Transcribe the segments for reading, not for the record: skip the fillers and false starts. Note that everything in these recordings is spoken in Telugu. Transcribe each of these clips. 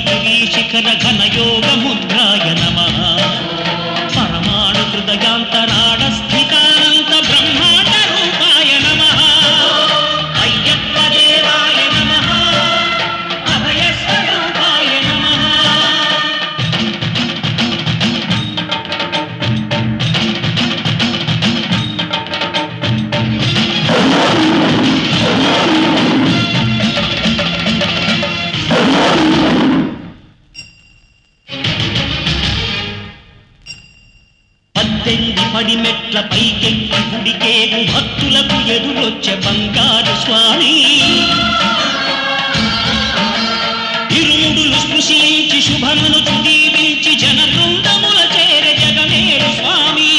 గిరీశిఖర ఘనయోగ ముద్రాయ నమః పరమాణు హృదయాంతరాడ స్థితానంత బ్రహ్మాండ రూపాయ నమః అయ్యప్ప దేవాయ నమః అభయ స్వరూపాయ నమః. పడిమెట్ల పైకెక్కి గుడికేగు భక్తులకు ఎదురొచ్చే బంగారు స్వామి ఇరుముడులు స్పృశించి శుభమును దీవించి జన బృందముల చేరే జగమేరు స్వామి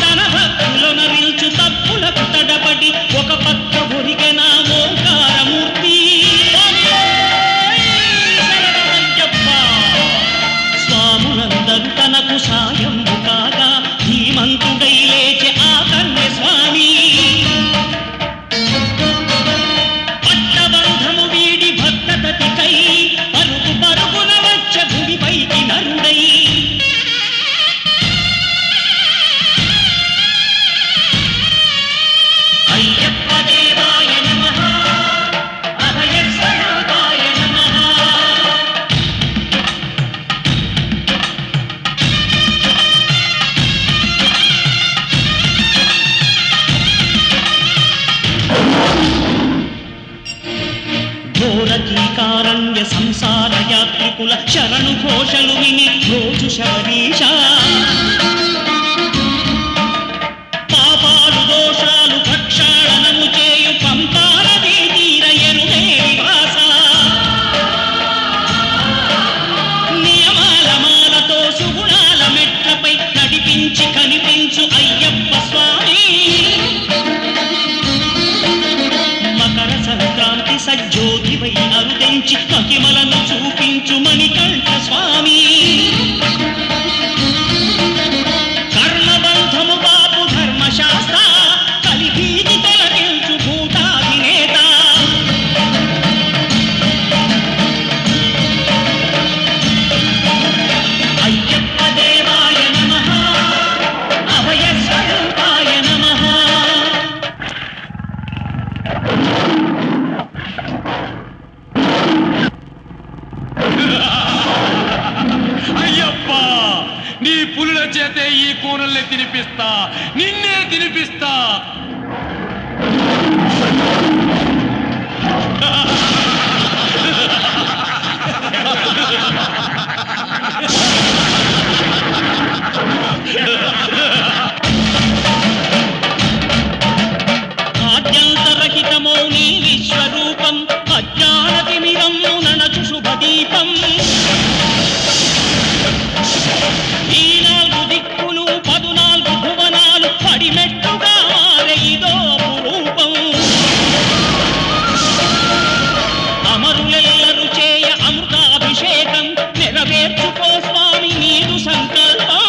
తన భక్తులనరించు తప్పులకు తడబడి ఒక పక్క ఒరిగెన ఓంకారమూర్తి తనకు సాయంబు కాగా ధీమంతుడై లేచే ఆ కన్య స్వామి పట్టబంధము వీడి భక్తతతికై పరుగు పరుగున వచ్చ భూమిపైకి నరుడై అయ్యప్ప దేవాయ నమః అభయ స్వరూపాయ నమః. ఘోరకీకారణ్య సంసార యాత్రికుల శరణు ఘోషలు విని రోజు శబరీష పాపాలు దోషాలు ప్రక్షాళనము చేయు పంపానదీ తీర ఎరుడే నివాస నియమాల మాలతో సుగుణాల మెట్లపై నడిపించి కనిపించు అయ్యప్ప స్వామి సంక్రాంతి సజ్జోతివై అరుదించి మహిమలను చూపించు మణికంఠ స్వామి కర్మబంధము బాపు ధర్మశాస్త్ర కలిభీతి తొలగించు భూతాధినేత అయ్యప్ప దేవాయ నమః అభయ స్వరూపాయ నమః. అయ్యప్ప నీ పులుల చేతే ఈ కూనల్ని తినిపిస్తా నిన్నే తినిపిస్తా. ఆద్యంతరహితమో నీ విశ్వరూపం అజ్ఞానతిమిరము ననచు శుభదీపం ఈ 4 దిక్కులు 14 భువనాలు పడిమెట్టుగా మారే ఇదో రూపం అమరులెల్లరు చేయ అమృతాభిషేకం నెరవేర్చుకో స్వామి నీదు సంకల్పం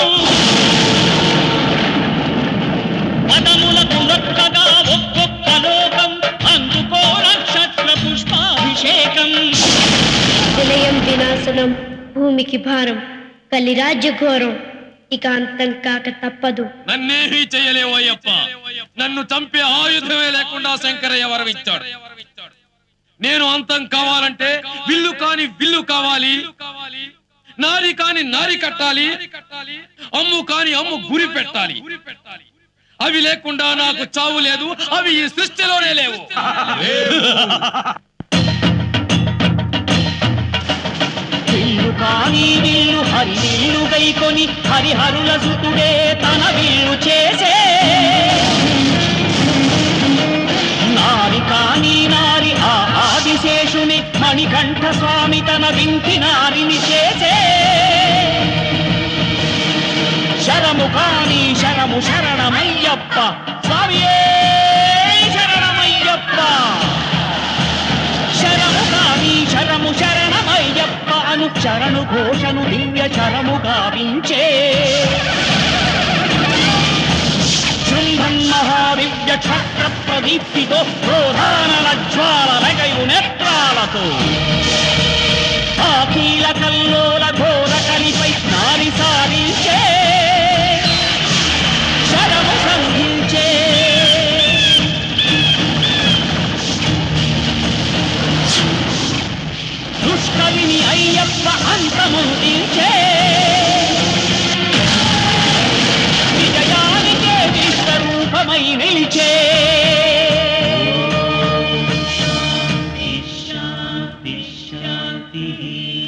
పదములకు రొక్కగా ఒక్కొక్క లోకం అందుకో నక్షత్ర పుష్పాభిషేకం. విలయం వినాశనం భూమికి భారం కలి రాజ్య ఘోరం ఇక అంతం కాక తప్పదు. నన్నేమీ చేయలేవు అయ్యప్ప. నన్ను చంపే ఆయుధమే లేకుండా శంకరయ్య వరమిచ్చాడు. నేను అంతం కావాలంటే విల్లు కాని విల్లు కావాలి, నారి కాని నారి కట్టాలి, అమ్ము కాని అమ్ము గురి పెట్టాలి. అవి లేకుండా నాకు చావు లేదు, అవి ఈ సృష్టిలోనే లేవు. విల్లు కాని విల్లు హరి విల్లు గైకొని హరిహరుల సుతుడే తన విల్లు చేసే నారి కాని నారి ఆ ఆదిశేషుని మణికంఠ స్వామి తన వింటి నారిని చేసే శరము కాని శరము శరణమయ్యప్ప స్వామియే శరణమయ్యప్ప శరము కాని శరము శరణమయ్యప్ప అను శరణు ఘోషను దివ్య శరము గావించే శృంభన్ మహావిద్య దివ్య క్షత్ర ప్రదీప్తితో క్రోధానల జ్వాలలగయు నేత్రాలతో ఆ కీలకల్లోల ఘోర కలిపై నారి సారించే శరము సంధించే దుష్కవిని అయ్యప్ప అంతముందించే విజయానికే విశ్వరూపమై నిలిచే